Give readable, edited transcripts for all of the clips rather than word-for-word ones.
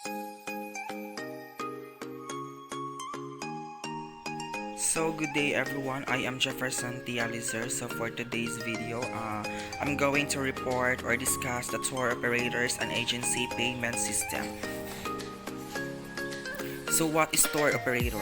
So good day everyone, I am Jefferson Tializer. So for today's video, I'm going to report or discuss the tour operators and agency payment system. So what is tour operator?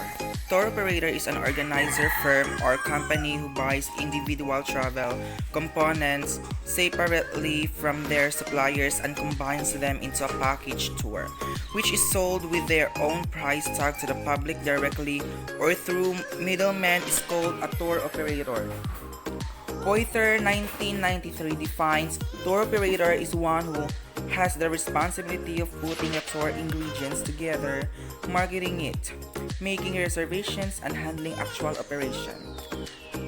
Tour operator is an organizer firm or company who buys individual travel components separately from their suppliers and combines them into a package tour, which is sold with their own price tag to the public directly or through middlemen is called a tour operator. Poither 1993 defines tour operator is one who has the responsibility of putting a tour ingredients together, marketing it, making reservations, and handling actual operation.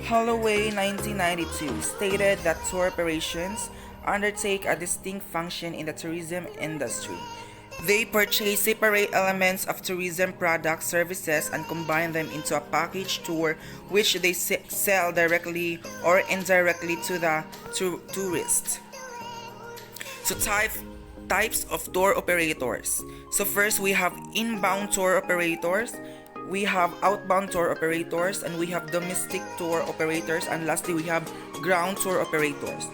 Holloway 1992 stated that tour operations undertake a distinct function in the tourism industry. They purchase separate elements of tourism products, services, and combine them into a package tour which they sell directly or indirectly to the tourist. So types of tour operators. So first we have inbound tour operators, we have outbound tour operators, and we have domestic tour operators, and lastly we have ground tour operators.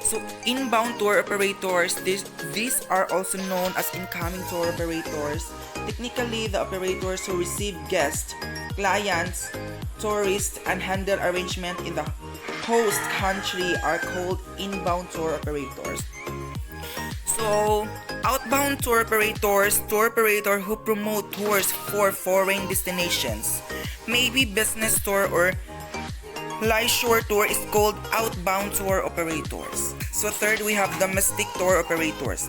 So inbound tour operators, these are also known as incoming tour operators. Technically, the operators who receive guests, clients, tourists, and handle arrangement in the host country are called inbound tour operators. So outbound tour operators, tour operator who promote tours for foreign destinations, maybe business tour or leisure tour is called outbound tour operators. So third, we have domestic tour operators.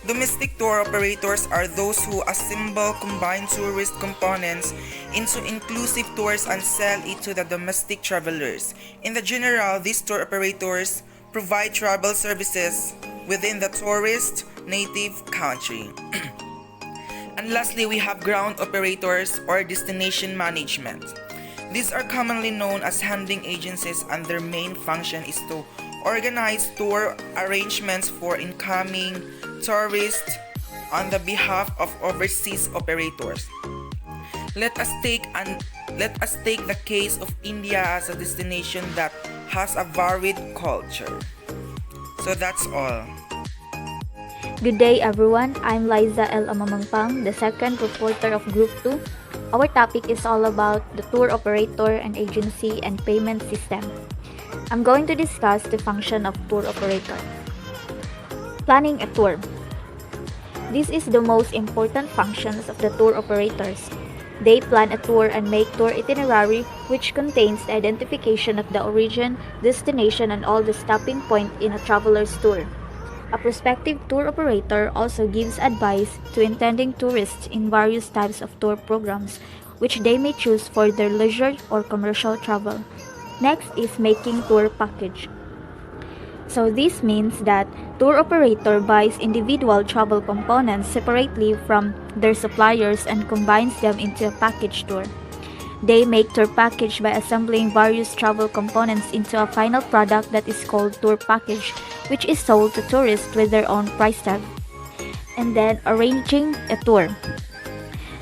Domestic tour operators are those who assemble combined tourist components into inclusive tours and sell it to the domestic travelers. In the general, these tour operators provide travel services within the tourist native country. And lastly, we have ground operators or destination management. These are commonly known as handling agencies, and their main function is to organize tour arrangements for incoming tourists on the behalf of overseas operators. Let us take the case of India as a destination that has a varied culture. So that's all. Good day everyone, I'm Liza L. Amamangpang, the second reporter of Group 2. Our topic is all about the tour operator and agency and payment system. I'm going to discuss the function of tour operator. Planning a tour. This is the most important functions of the tour operators. They plan a tour and make tour itinerary which contains the identification of the origin, destination, and all the stopping point in a traveler's tour. A prospective tour operator also gives advice to intending tourists in various types of tour programs, which they may choose for their leisure or commercial travel. Next is making tour package. So this means that tour operator buys individual travel components separately from their suppliers and combines them into a package tour. They make tour package by assembling various travel components into a final product that is called tour package, which is sold to tourists with their own price tag. And then arranging a tour.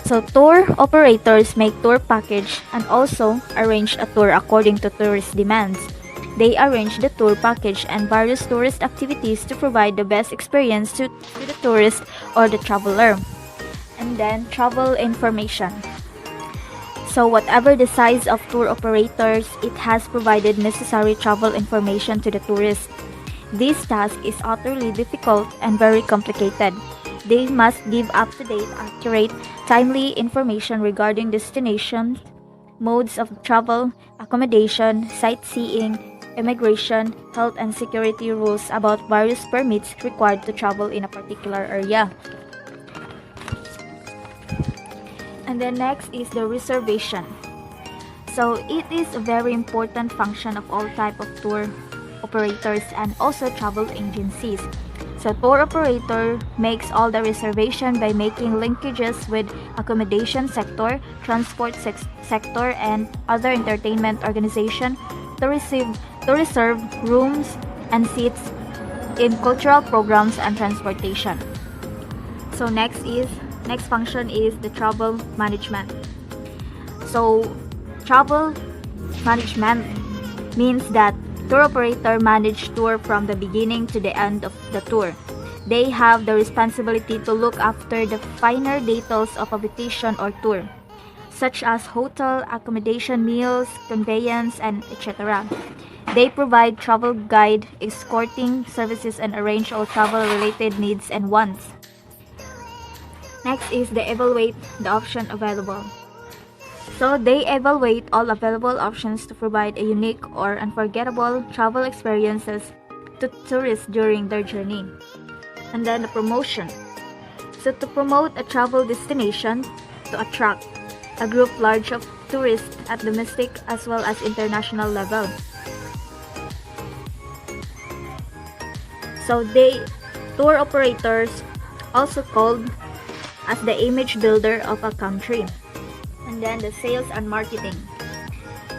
So tour operators make tour package and also arrange a tour according to tourist demands. They arrange the tour package and various tourist activities to provide the best experience to the tourist or the traveler. And then travel information. So whatever the size of tour operators, it has provided necessary travel information to the tourist. This task is utterly difficult and very complicated. They must give up-to-date, accurate, timely information regarding destinations, modes of travel, accommodation, sightseeing, immigration, health and security rules about various permits required to travel in a particular area. And then next is the reservation. So it is a very important function of all type of tour operators and also travel agencies. So tour operator makes all the reservation by making linkages with accommodation sector, transport sector, and other entertainment organization to reserve rooms and seats in cultural programs and transportation. So next function is the travel management. So travel management means that tour operator manage tour from the beginning to the end of the tour. They have the responsibility to look after the finer details of a vacation or tour, such as hotel, accommodation, meals, conveyance, and etc. They provide travel guide, escorting services, and arrange all travel-related needs and wants. Next is the evaluate the option available. So they evaluate all available options to provide a unique or unforgettable travel experiences to tourists during their journey. And then the promotion. So to promote a travel destination to attract a group large of tourists at domestic as well as international level. So tour operators also called as the image builder of a country. And then the sales and marketing.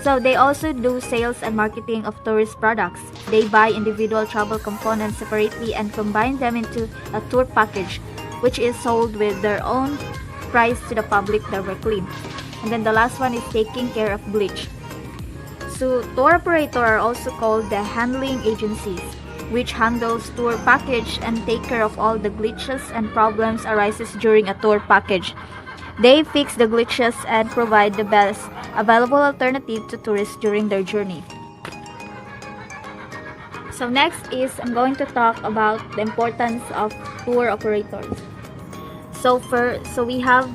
So they also do sales and marketing of tourist products. They buy individual travel components separately and combine them into a tour package, which is sold with their own price to the public directly. And then the last one is taking care of glitch. So tour operator are also called the handling agencies, which handles tour package and take care of all the glitches and problems arises during a tour package. They fix the glitches and provide the best available alternative to tourists during their journey. So next is I'm going to talk about the importance of tour operators. So we have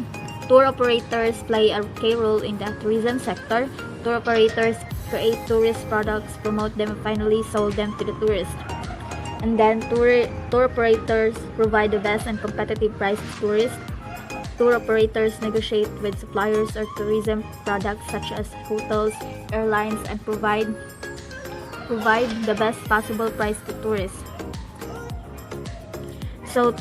tour operators play a key role in the tourism sector. Tour operators create tourist products, promote them, and finally sold them to the tourists. And then tour operators provide the best and competitive price to tourists. Tour operators negotiate with suppliers or tourism products such as hotels, airlines, and provide the best possible price to tourists. So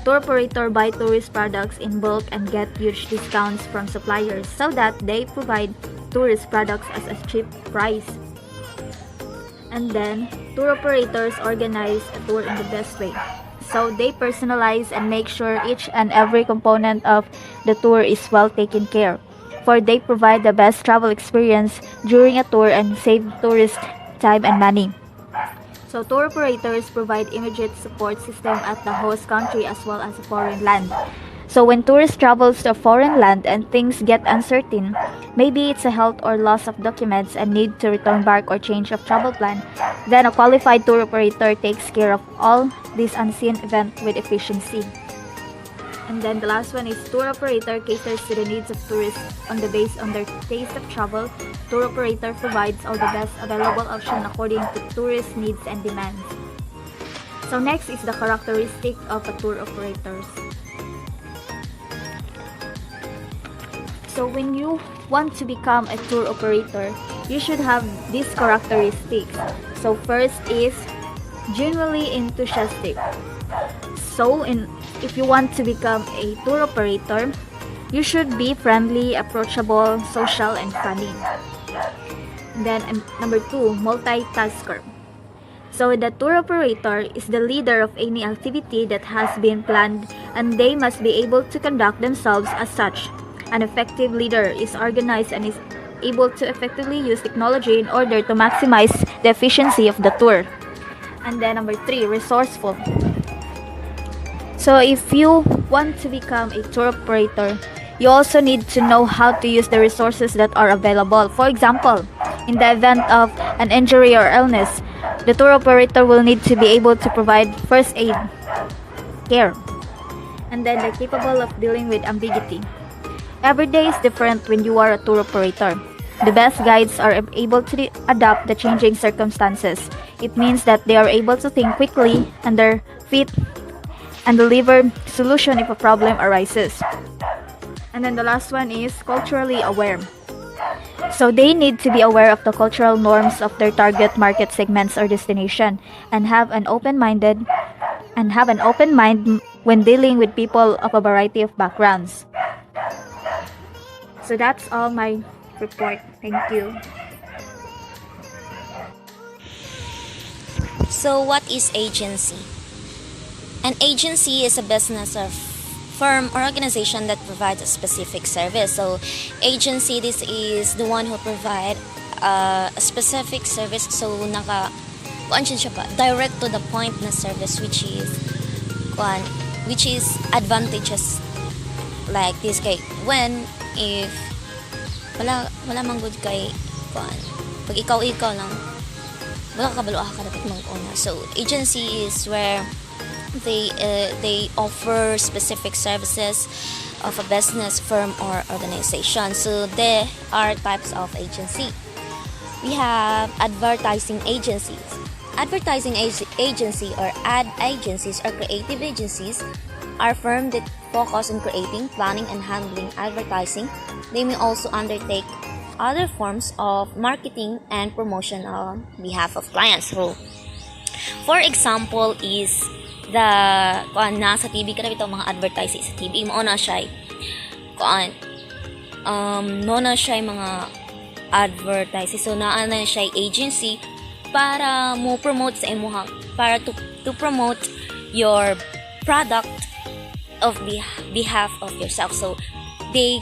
tour operator buy tourist products in bulk and get huge discounts from suppliers so that they provide tourist products at a cheap price. And then tour operators organize a tour in the best way. So they personalize and make sure each and every component of the tour is well taken care, for they provide the best travel experience during a tour and save tourists time and money. So tour operators provide immediate support system at the host country as well as a foreign land. So when tourist travels to a foreign land and things get uncertain, maybe it's a health or loss of documents and need to return back or change of travel plan, then a qualified tour operator takes care of all these unseen events with efficiency. And then the last one is tour operator caters to the needs of tourists on their taste of travel. Tour operator provides all the best available option according to tourist needs and demands. So next is the characteristic of a tour operators. So when you want to become a tour operator, you should have these characteristics. So first is genuinely enthusiastic. So if you want to become a tour operator, you should be friendly, approachable, social, and funny. And then number 2, multitasker. So the tour operator is the leader of any activity that has been planned, and they must be able to conduct themselves as such. An effective leader is organized and is able to effectively use technology in order to maximize the efficiency of the tour. And then number 3, resourceful. So if you want to become a tour operator, you also need to know how to use the resources that are available. For example, in the event of an injury or illness, the tour operator will need to be able to provide first aid care. And then they're capable of dealing with ambiguity. Every day is different when you are a tour operator. The best guides are able to adapt the changing circumstances. It means that they are able to think quickly on their feet and deliver solution if a problem arises. And then the last one is culturally aware. So they need to be aware of the cultural norms of their target market segments or destination and have an open mind when dealing with people of a variety of backgrounds. So that's all my report. Thank you. So what is agency? An agency is a business or firm or organization that provides a specific service. So, agency, this is the one who provide a specific service. So, kuan siya ba? Direct to the point na service which is advantageous like this kay when if wala man good kay kuan pag ikaw lang wala ka kabalo ka dapat mag-una. So agency is where they offer specific services of a business firm or organization. So there are types of agency. We have advertising agencies. Advertising agency or ad agencies or creative agencies are firms that focus on creating, planning, and handling advertising. They may also undertake other forms of marketing and promotion on behalf of clients. So, for example, is the nasa TV ka na ito mga advertising sa TV mo na siya mga advertising. So naa na siya agency para mo promote sa imuhang para to promote your product of behalf of yourself. So they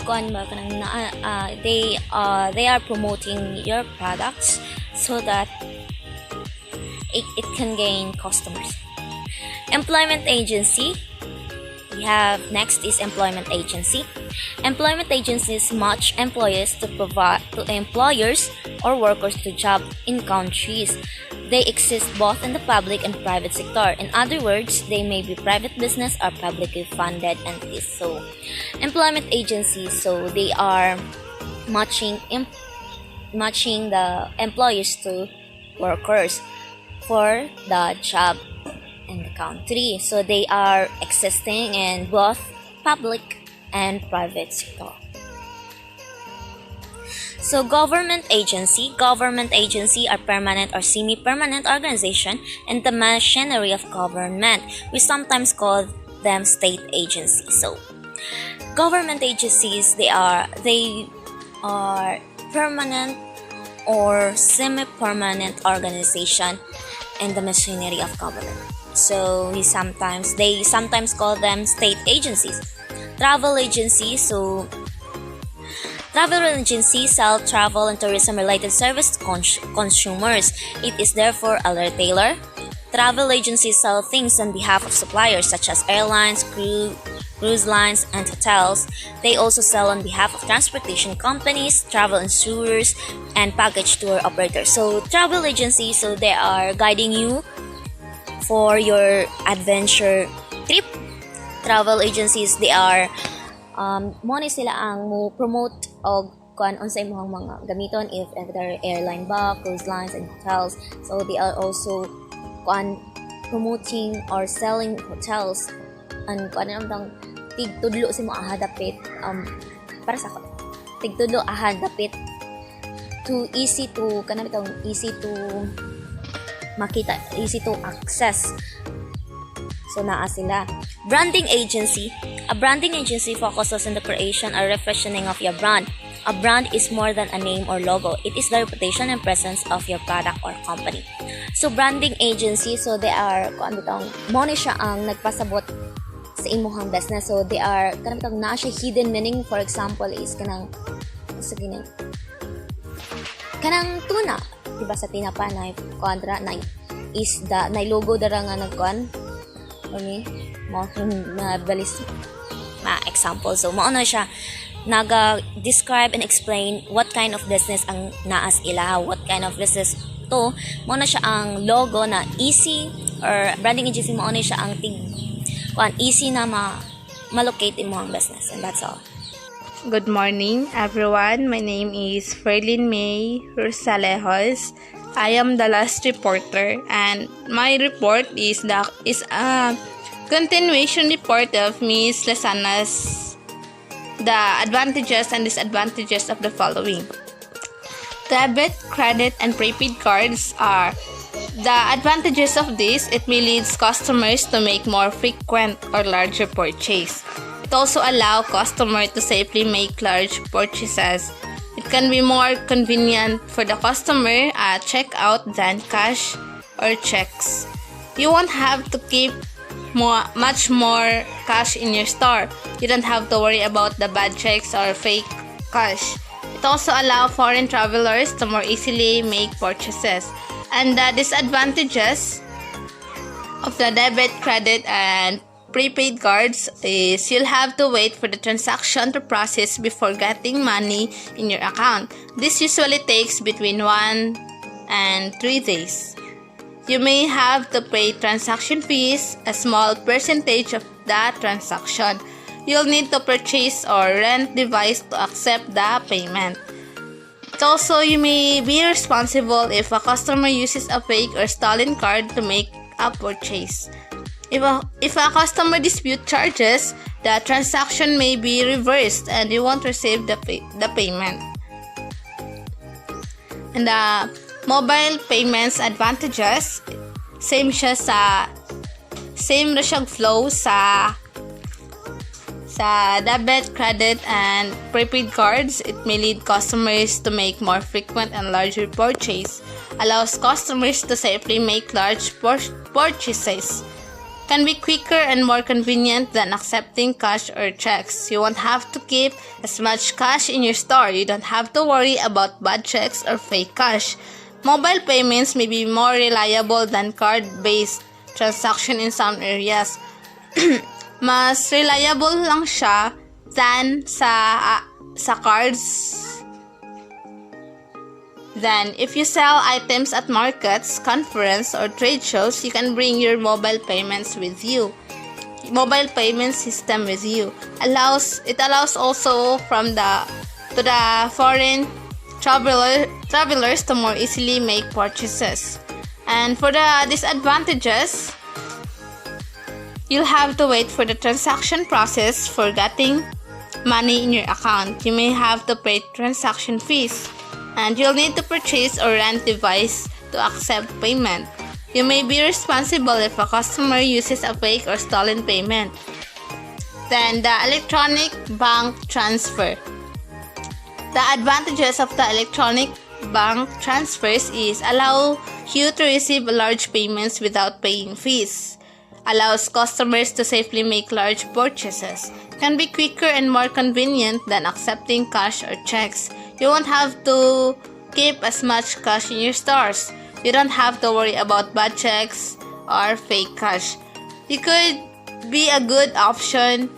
are promoting your products so that it can gain customers. Employment agency. We have next is employment agency. Employment agencies match employees to employers or workers to job in countries. They exist both in the public and private sector. In other words, they may be private business or publicly funded entities. So, employment agencies, so they are matching the employees to workers for the job in the country. So they are existing in both public and private sector. So government agency are permanent or semi-permanent organization in the machinery of government. We sometimes call them state agencies. So government agencies, they are permanent or semi-permanent organization in the machinery of government. So they sometimes call them state agencies. Travel agencies, so travel agencies sell travel and tourism related service to consumers. It is therefore a retailer. Travel agencies sell things on behalf of suppliers such as airlines, cruise lines, and hotels. They also sell on behalf of transportation companies, travel insurers, and package tour operators. So travel agencies, so they are guiding you for your adventure trip. Travel agencies, they are mo ni sila ang mo promote og kuan unsay imong mga gamiton if either airline ba, cruise lines, and hotels. So they are also promoting or selling hotels and namang tigtudlo si mo ahadapit para sa tigtudlo ahadapit easy to makita, easy to access. So naa sila. Branding agency. A branding agency focuses on the creation or refreshing of your brand. A brand is more than a name or logo. It is the reputation and presence of your product or company. So branding agency, so they are mo ni siya ang nagpasabot sa imuhang business. So they are na siya hidden meaning. For example is kanang tuna, diba sa tinapa na kuandra na isda na logo dara nga nagkuan mo balis example. So mao na siya naga-describe and explain what kind of business ang naas ila, what kind of business to. Mo na siya ang logo na easy or branding agency, mo na siya ang easy na ma-locate mo ang business, and that's all. Good morning, everyone. My name is Ferlyn May Rosalejos. I am the last reporter, and my report is a continuation report of Ms. Lasana's the advantages and disadvantages of the following. Debit, credit, and prepaid cards are the advantages of this. It may lead customers to make more frequent or larger purchase. It also allows customers to safely make large purchases. It can be more convenient for the customer at checkout than cash or checks. You won't have to keep much more cash in your store. You don't have to worry about the bad checks or fake cash. It also allows foreign travelers to more easily make purchases. And the disadvantages of the debit, credit, and prepaid cards is you'll have to wait for the transaction to process before getting money in your account. This usually takes between 1 and 3 days. You may have to pay transaction fees, a small percentage of that transaction. You'll need to purchase or rent device to accept the payment. Also, you may be responsible if a customer uses a fake or stolen card to make a purchase. If a customer dispute charges, the transaction may be reversed and you won't receive the payment. And the mobile payments advantages, same na siyang flow sa debit, credit, and prepaid cards. It may lead customers to make more frequent and larger purchases, allows customers to safely make large purchases, can be quicker and more convenient than accepting cash or checks. You won't have to keep as much cash in your store. You don't have to worry about bad checks or fake cash. Mobile payments may be more reliable than card-based transaction in some areas. Mas reliable lang siya than sa cards. Then, if you sell items at markets, conference, or trade shows, you can bring your mobile payments with you. Mobile payment system with you. It allows also to the foreign travelers to more easily make purchases. And for the disadvantages, you'll have to wait for the transaction process for getting money in your account. You may have to pay transaction fees, and you'll need to purchase or rent device to accept payment. You may be responsible if a customer uses a fake or stolen payment. Then, the electronic bank transfer. The advantages of the electronic bank transfers is allow you to receive large payments without paying fees, allows customers to safely make large purchases, can be quicker and more convenient than accepting cash or checks. You won't have to keep as much cash in your stores. You don't have to worry about bad checks or fake cash. It could be a good option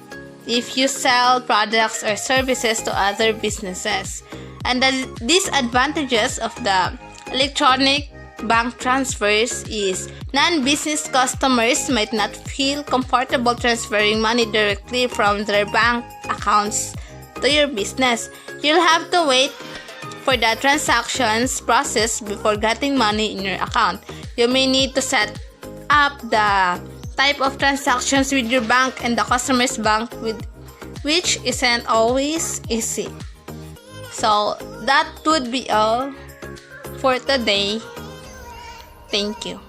if you sell products or services to other businesses. And the disadvantages of the electronic bank transfers is non-business customers might not feel comfortable transferring money directly from their bank accounts to your business. You'll have to wait for the transactions process before getting money in your account. You may need to set up the type of transactions with your bank and the customer's bank, which isn't always easy. So that would be all for today. Thank you.